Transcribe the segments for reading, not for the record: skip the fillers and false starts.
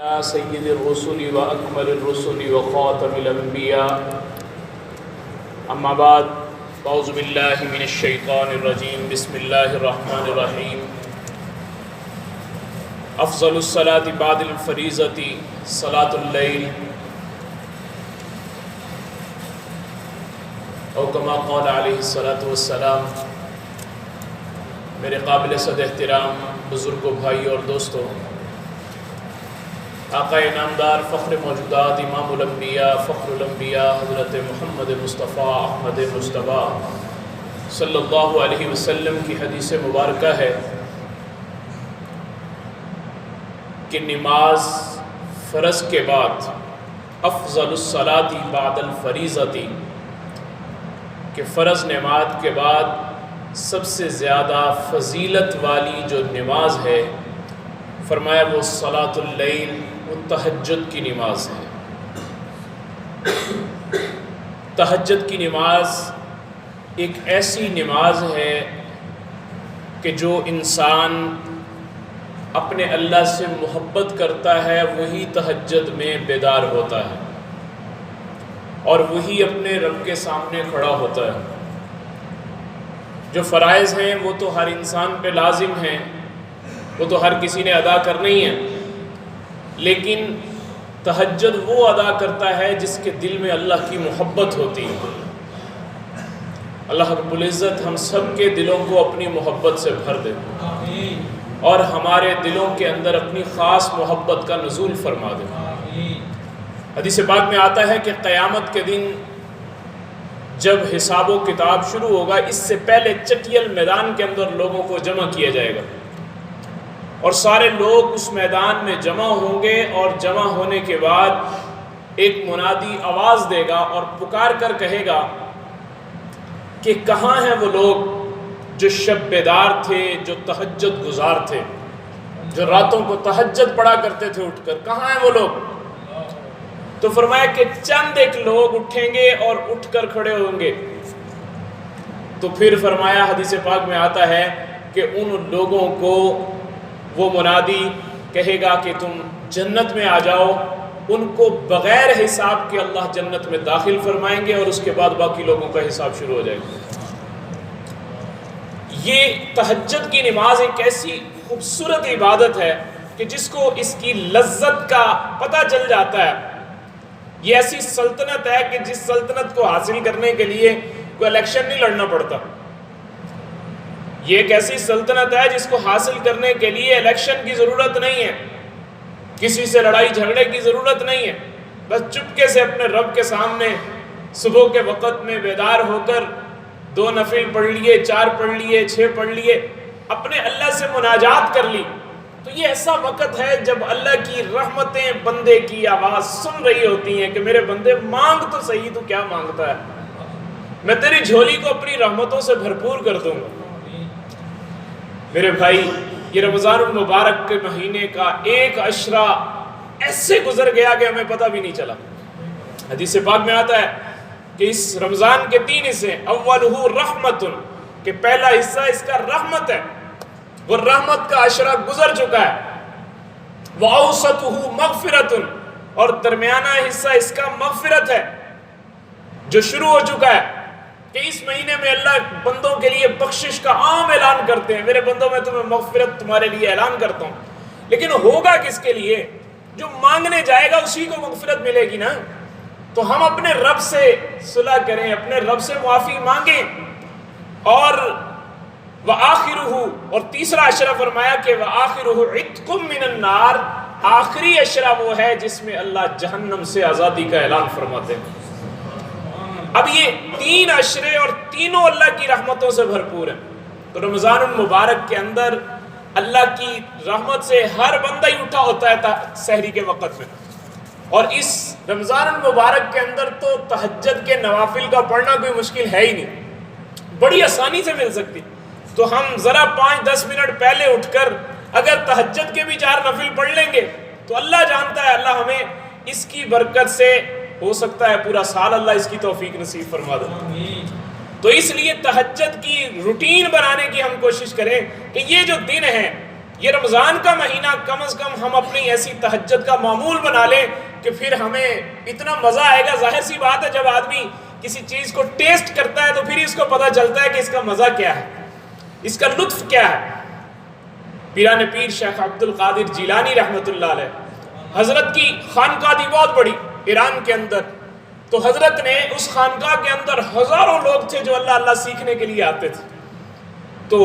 سید الرسل و اکمل الرسل و خاتم الانبیاء اما بعد اعوذ باللہ من الشیطان الرجیم بسم اللہ الرحمن الرحیم افضل الصلاة بعد الفریضۃ صلاۃ اللیل او کما قال علیہ الصلاۃ والسلام۔ میرے قابل صد احترام بزرگوں، بھائی اور دوستوں، آقا انعامدار فخر موجودات امام الانبیاء فخر الانبیاء حضرت محمد مصطفیٰ احمد مصطفیٰ صلی اللہ علیہ وسلم کی حدیث مبارکہ ہے کہ نماز فرض کے بعد افضل الصلاۃ بعد الفریضۃ، کہ فرض نماز کے بعد سب سے زیادہ فضیلت والی جو نماز ہے، فرمایا وہ صلاۃ اللیل، وہ تہجد کی نماز ہے۔ تہجد کی نماز ایک ایسی نماز ہے کہ جو انسان اپنے اللہ سے محبت کرتا ہے وہی تہجد میں بیدار ہوتا ہے اور وہی اپنے رب کے سامنے کھڑا ہوتا ہے۔ جو فرائض ہیں وہ تو ہر انسان پہ لازم ہیں، وہ تو ہر کسی نے ادا کرنا ہی ہے، لیکن تہجد وہ ادا کرتا ہے جس کے دل میں اللہ کی محبت ہوتی ہے۔ اللہ رب العزت ہم سب کے دلوں کو اپنی محبت سے بھر دے اور ہمارے دلوں کے اندر اپنی خاص محبت کا نزول فرما دے۔ حدیث پاک میں آتا ہے کہ قیامت کے دن جب حساب و کتاب شروع ہوگا، اس سے پہلے چٹیل میدان کے اندر لوگوں کو جمع کیا جائے گا اور سارے لوگ اس میدان میں جمع ہوں گے، اور جمع ہونے کے بعد ایک منادی آواز دے گا اور پکار کر کہے گا کہ کہاں ہیں وہ لوگ جو شب بیدار تھے، جو تہجد گزار تھے، جو راتوں کو تہجد پڑھا کرتے تھے اٹھ کر، کہاں ہیں وہ لوگ؟ تو فرمایا کہ چند ایک لوگ اٹھیں گے اور اٹھ کر کھڑے ہوں گے۔ تو پھر فرمایا حدیث پاک میں آتا ہے کہ ان لوگوں کو وہ منادی کہے گا کہ تم جنت میں آ جاؤ، ان کو بغیر حساب کے اللہ جنت میں داخل فرمائیں گے اور اس کے بعد باقی لوگوں کا حساب شروع ہو جائے گا۔ یہ تہجد کی نماز ایک ایسی خوبصورت عبادت ہے کہ جس کو اس کی لذت کا پتہ چل جاتا ہے۔ یہ ایسی سلطنت ہے کہ جس سلطنت کو حاصل کرنے کے لیے کوئی الیکشن نہیں لڑنا پڑتا۔ یہ ایک ایسی سلطنت ہے جس کو حاصل کرنے کے لیے الیکشن کی ضرورت نہیں ہے، کسی سے لڑائی جھگڑے کی ضرورت نہیں ہے، بس چپکے سے اپنے رب کے سامنے صبح کے وقت میں بیدار ہو کر 2 نفل پڑھ لیے، 4 پڑھ لیے، 6 پڑھ لیے، اپنے اللہ سے مناجات کر لی۔ تو یہ ایسا وقت ہے جب اللہ کی رحمتیں بندے کی آواز سن رہی ہوتی ہیں کہ میرے بندے مانگ تو صحیح، تو کیا مانگتا ہے، میں تیری جھولی کو اپنی رحمتوں سے بھرپور کر دوں گا۔ میرے بھائی، یہ رمضان المبارک کے مہینے کا ایک عشرہ ایسے گزر گیا کہ ہمیں پتہ بھی نہیں چلا۔ حدیث پاک میں آتا ہے کہ اس رمضان کے 3 حصے، اولہ رحمت، کہ پہلا حصہ اس کا رحمت ہے، وہ رحمت کا عشرہ گزر چکا ہے، وَأَوْسَطُهُ مَغْفِرَةٌ، اور درمیانہ حصہ اس کا مغفرت ہے جو شروع ہو چکا ہے، کہ اس مہینے میں اللہ بندوں کے لیے بخشش کا عام اعلان کرتے ہیں، میرے بندوں میں تمہیں مغفرت تمہارے لیے اعلان کرتا ہوں۔ لیکن ہوگا کس کے لیے؟ جو مانگنے جائے گا اسی کو مغفرت ملے گی نا۔ تو ہم اپنے رب سے صلح کریں، اپنے رب سے معافی مانگیں، اور وَآخِرُهُ، اور تیسرا عشرہ فرمایا کہ وَآخِرُهُ عِتْقٌ مِّنَ النَّارِ، آخری عشرہ وہ ہے جس میں اللہ جہنم سے آزادی کا اعلان فرماتے ہیں۔ اب یہ 3 عشرے اور تینوں اللہ کی رحمتوں سے بھرپور ہیں۔ تو رمضان المبارک کے اندر اللہ کی رحمت سے ہر بندہ ہی اٹھا ہوتا ہے سحری کے وقت میں، اور اس رمضان المبارک کے اندر تو تہجد کے نوافل کا پڑھنا کوئی مشکل ہے ہی نہیں، بڑی آسانی سے مل سکتی۔ تو ہم ذرا 5-10 منٹ پہلے اٹھ کر اگر تہجد کے بھی 4 نفل پڑھ لیں گے تو اللہ جانتا ہے، اللہ ہمیں اس کی برکت سے ہو سکتا ہے پورا سال اللہ اس کی توفیق نصیب فرما دے۔ تو اس لیے تہجد کی روٹین بنانے کی ہم کوشش کریں کہ یہ جو دن ہیں یہ رمضان کا مہینہ کم از کم ہم اپنی ایسی تہجد کا معمول بنا لیں کہ پھر ہمیں اتنا مزہ آئے گا. ظاہر سی بات ہے جب آدمی کسی چیز کو ٹیسٹ کرتا ہے تو پھر اس کو پتہ چلتا ہے کہ اس کا مزہ کیا ہے, اس کا لطف کیا ہے. پیران پیر شیخ عبد القادر جیلانی رحمۃ اللہ علیہ, حضرت کی خانقاہ تھی بہت بڑی ایران کے اندر. تو حضرت نے اس خانقاہ کے اندر ہزاروں لوگ تھے جو اللہ اللہ سیکھنے کے لیے آتے تھے. تو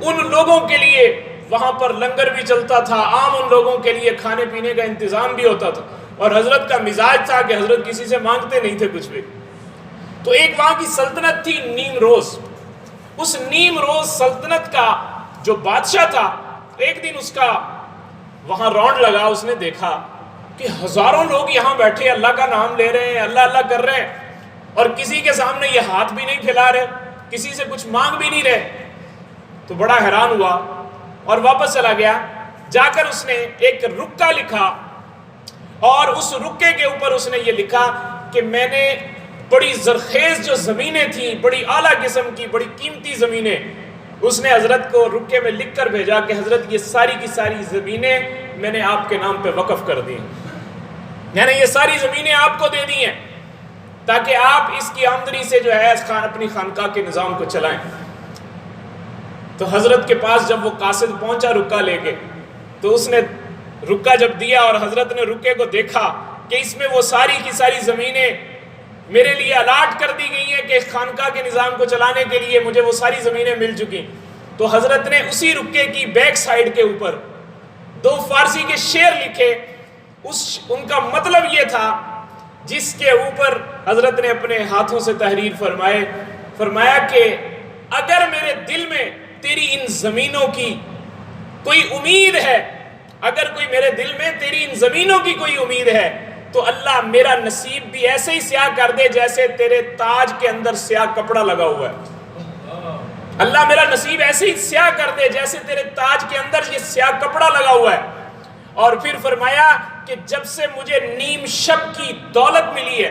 ان لوگوں کے لیے وہاں پر لنگر بھی چلتا تھا, عام ان لوگوں کے لیے کھانے پینے کا انتظام بھی ہوتا تھا. اور حضرت کا مزاج تھا کہ حضرت کسی سے مانگتے نہیں تھے کچھ بھی. تو ایک وہاں کی سلطنت تھی نیم روز. اس نیم روز سلطنت کا جو بادشاہ تھا, ایک دن اس کا وہاں راؤنڈ لگا, اس نے دیکھا کہ ہزاروں لوگ یہاں بیٹھے اللہ کا نام لے رہے ہیں, اللہ اللہ کر رہے ہیں, اور کسی کے سامنے یہ ہاتھ بھی نہیں پھیلا رہے, کسی سے کچھ مانگ بھی نہیں رہے. تو بڑا حیران ہوا اور واپس چلا گیا. جا کر اس نے ایک رکا لکھا اور اس رکے کے اوپر اس نے یہ لکھا کہ میں نے بڑی زرخیز جو زمینیں تھیں, بڑی اعلیٰ قسم کی بڑی قیمتی زمینیں, اس نے حضرت کو رکے میں لکھ کر بھیجا کہ حضرت یہ ساری کی ساری زمینیں میں نے آپ کے نام پہ وقف کر دی, یعنی یہ ساری زمینیں آپ کو دے دی ہیں تاکہ آپ اس کی آمدنی سے جو ہے اپنی خانقاہ کے نظام کو چلائیں. تو حضرت کے پاس جب وہ قاصد پہنچا رکا لے کے, تو اس نے رکا جب دیا اور حضرت نے رکے کو دیکھا کہ اس میں وہ ساری کی ساری زمینیں میرے لیے الاٹ کر دی گئی ہیں کہ خانقاہ کے نظام کو چلانے کے لیے مجھے وہ ساری زمینیں مل چکی. تو حضرت نے اسی رکے کی بیک سائیڈ کے اوپر 2 فارسی کے شعر لکھے. ان کا مطلب یہ تھا, جس کے اوپر حضرت نے اپنے ہاتھوں سے تحریر فرمایا کہ اگر میرے دل میں تیری ان زمینوں کی کوئی امید ہے, اگر کوئی میرے دل میں تیری ان زمینوں کی کوئی امید ہے, تو اللہ میرا نصیب بھی ایسے ہی سیاہ کر دے جیسے تیرے تاج کے اندر سیاہ کپڑا لگا ہوا ہے. اللہ میرا نصیب ایسے ہی سیاہ کر دے جیسے تیرے تاج کے اندر یہ سیاہ کپڑا لگا ہوا ہے. اور پھر فرمایا کہ جب سے مجھے نیم شب کی دولت ملی ہے,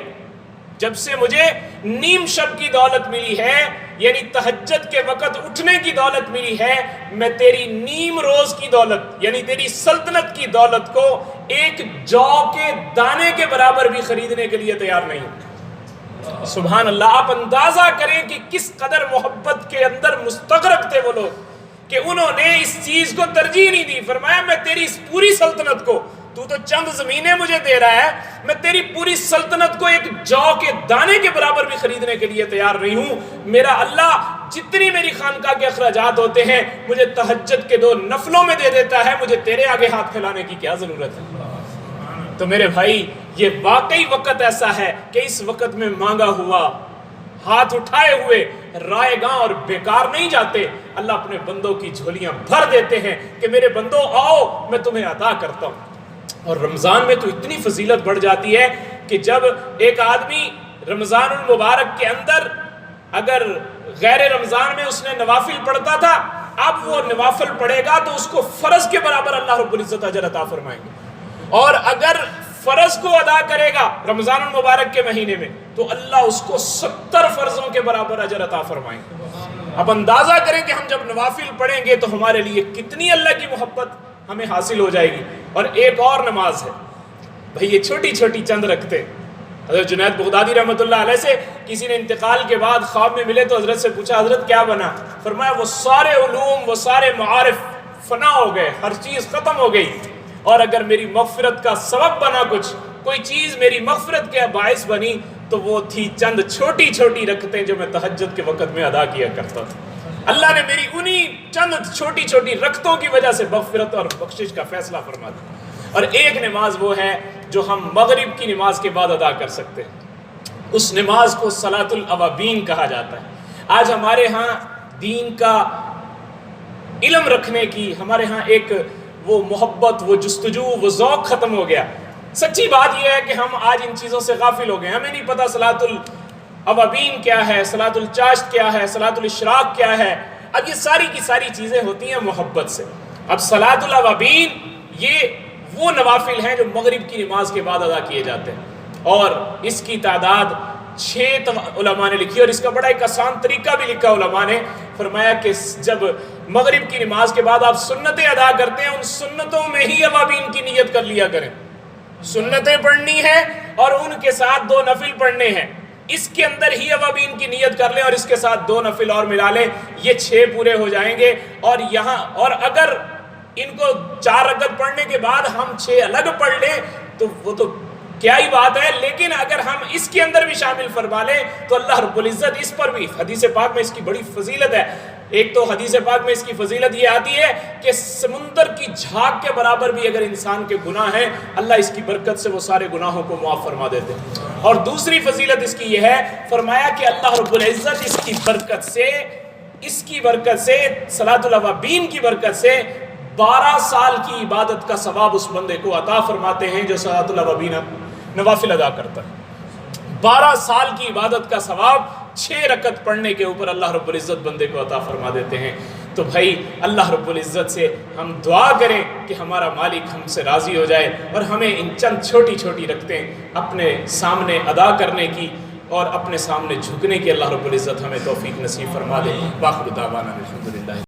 جب سے مجھے نیم شب کی دولت ملی ہے, یعنی تہجد کے وقت اٹھنے کی دولت ملی ہے, میں تیری نیم روز کی دولت یعنی تیری سلطنت کی دولت کو ایک جو کے دانے کے برابر بھی خریدنے کے لیے تیار نہیں ہوں. سبحان اللہ. آپ اندازہ کریں کہ کس قدر محبت کے اندر مستغرق تھے وہ لوگ کہ انہوں نے اس چیز کو ترجیح نہیں دی. فرمایا میں تیری اس پوری سلطنت کو, تو چند زمینیں مجھے دے رہا ہے, میں تیری پوری سلطنت کو ایک جو کے دانے کے برابر بھی خریدنے کے لیے تیار نہیں ہوں. میرا اللہ جتنی میری خانقاہ کے اخراجات ہوتے ہیں مجھے تہجد کے 2 نفلوں میں دے دیتا ہے, مجھے تیرے آگے ہاتھ پھیلانے کی کیا ضرورت ہے. تو میرے بھائی یہ واقعی وقت ایسا ہے کہ اس وقت میں مانگا ہوا, ہاتھ اٹھائے ہوئے رائے گاں اور بیکار نہیں جاتے. اللہ اپنے بندوں کی جھولیاں بھر دیتے ہیں کہ میرے بندوں آؤ میں تمہیں عطا کرتا ہوں. اور رمضان میں تو اتنی فضیلت بڑھ جاتی ہے کہ جب ایک آدمی رمضان المبارک کے اندر اگر غیر رمضان میں اس نے نوافل پڑھتا تھا, اب وہ نوافل پڑھے گا تو اس کو فرض کے برابر اللہ رب العزت اجر عطا فرمائیں گے. اور اگر فرض کو ادا کرے گا رمضان المبارک کے مہینے میں تو اللہ اس کو 70 فرضوں کے برابر اجر عطا فرمائیں گے. اب اندازہ کریں کہ ہم جب نوافل پڑھیں گے تو ہمارے لیے کتنی اللہ کی محبت ہمیں حاصل ہو جائے گی. اور ایک اور نماز ہے بھئی, یہ چھوٹی چھوٹی چند رکھتے. حضرت جنید بغدادی رحمۃ اللہ علیہ سے کسی نے انتقال کے بعد خواب میں ملے تو حضرت سے پوچھا حضرت کیا بنا؟ فرمایا وہ سارے علوم وہ سارے معارف فنا ہو گئے, ہر چیز ختم ہو گئی, اور اگر میری مغفرت کا سبب بنا کچھ, کوئی چیز میری مغفرت کے باعث بنی تو وہ تھی چند چھوٹی چھوٹی رکعتیں جو میں تہجد کے وقت میں ادا کیا کرتا تھا. اللہ نے میری انہی چند چھوٹی چھوٹی رکعتوں کی وجہ سے مغفرت اور بخشش کا فیصلہ فرما دیا. اور ایک نماز وہ ہے جو ہم مغرب کی نماز کے بعد ادا کر سکتے ہیں. اس نماز کو صلاۃ الاوابین کہا جاتا ہے. آج ہمارے ہاں دین کا علم رکھنے کی ہمارے ہاں ایک وہ محبت, وہ جستجو, وہ ذوق ختم ہو گیا. سچی بات یہ ہے کہ ہم آج ان چیزوں سے غافل ہو گئے. ہمیں نہیں پتہ صلاۃ الاوابین کیا ہے, صلاۃ الچاشت کیا ہے, صلاۃ الاشراق کیا ہے. اب یہ ساری کی ساری چیزیں ہوتی ہیں محبت سے. اب صلاۃ الاوابین یہ وہ نوافل ہیں جو مغرب کی نماز کے بعد ادا کیے جاتے ہیں, اور اس کی تعداد 6 علماء نے لکھی، اور اس کا بڑا ایک آسان طریقہ بھی لکھا علماء نے. فرمایا کہ جب مغرب کی نماز کے بعد آپ سنتیں ادا کرتے ہیں، ان سنتوں میں ہی اوابین کی نیت کر لیا کریں. سنتیں پڑھنی ہیں اور ان کے ساتھ 2 نفل پڑھنے ہیں، اس کے اندر ہی اوابین کی نیت کر لیں اور اس کے ساتھ 2 نفل اور ملا لیں، یہ 6 پورے ہو جائیں گے. اور اگر ان کو 4 رکعت پڑھنے کے بعد ہم 6 الگ پڑھ لیں تو وہ تو کیا ہی بات ہے، لیکن اگر ہم اس کے اندر بھی شامل فرما لیں تو اللہ رب العزت اس پر بھی، حدیث پاک میں اس کی بڑی فضیلت ہے. ایک تو حدیث پاک میں اس کی فضیلت یہ آتی ہے کہ سمندر کی جھاگ کے برابر بھی اگر انسان کے گناہ ہیں، اللہ اس کی برکت سے وہ سارے گناہوں کو معاف فرما دیتے ہیں. اور دوسری فضیلت اس کی یہ ہے، فرمایا کہ اللہ رب العزت اس کی برکت سے صلاۃ الاوابین کی برکت سے 12 سال کی عبادت کا ثواب اس بندے کو عطا فرماتے ہیں جو صلاۃ الاوابین نوافل ادا کرتا ہے. 12 سال کی عبادت کا ثواب 6 رکعت پڑھنے کے اوپر اللہ رب العزت بندے کو عطا فرما دیتے ہیں. تو بھائی اللہ رب العزت سے ہم دعا کریں کہ ہمارا مالک ہم سے راضی ہو جائے اور ہمیں ان چند چھوٹی چھوٹی رکعتیں اپنے سامنے ادا کرنے کی اور اپنے سامنے جھکنے کی اللہ رب العزت ہمیں توفیق نصیب فرما دے. وآخر دعوانا الحمدللہ.